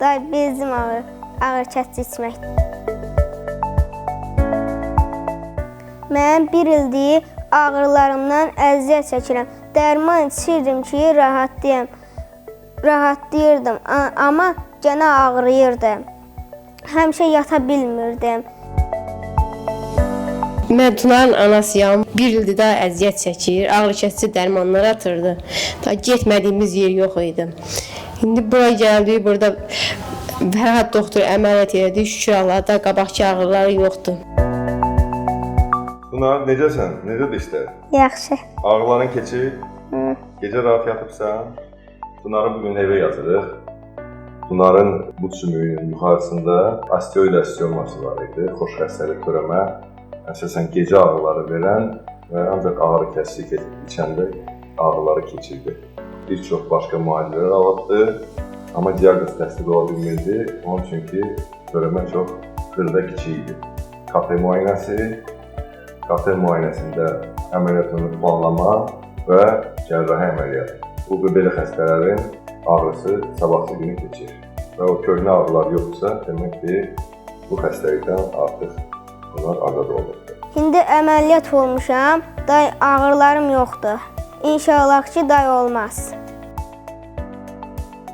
Day bezim ağır kəsici içməkdir. Mən bir ildir ağrılarımdan əziyyət çəkirəm. Dərman içirdim ki, rahatlayırdım, amma yenə ağrıyırdı. Həmişə yata bilmirdim. Mən Tunarın anasıyam. Bir ildir də əziyyət çəkir, ağrı kəsici dərmanlar atırdı. Da getmədiyimiz yer yox idi. İndi buraya gəldik, burada Fərhad doktor əməliyyat elədi. Şükür Allah'a qabaqki ağrıları yoxdur. Tunar, necəsən? Necədir işlər? Yaxşı. Ağrıların keçir? Gecə rahat yatıbsan? Tunarı bugün evə yazırıq. Tunarın bu sümüyünün yuxarısında osteoidostoması var idi. Xoş xəstəlik törəmə. Əsasən gecə ağrıları verən və ancaq ağrı kəsici içəndə ağrıları keçirdi. Bir çox başqa müalicələr alındı, amma diaqnoz təsdiq ola bilmirdi. Onun üçün ki, törəmə çox xırda kiçik idi. KT müayinəsində əməliyyatını planlama və cərrahi əməliyyat. Bu belə xəstələrin ağrısı sabahsı günü keçir. Və o köhnə ağrılar yoxdursa, demək ki, bu xəstəlikdən artıq bunlar azad olunur. İndi əməliyyat olmuşam, day ağrılarım yoxdur. İnşallah ki, day olmaz.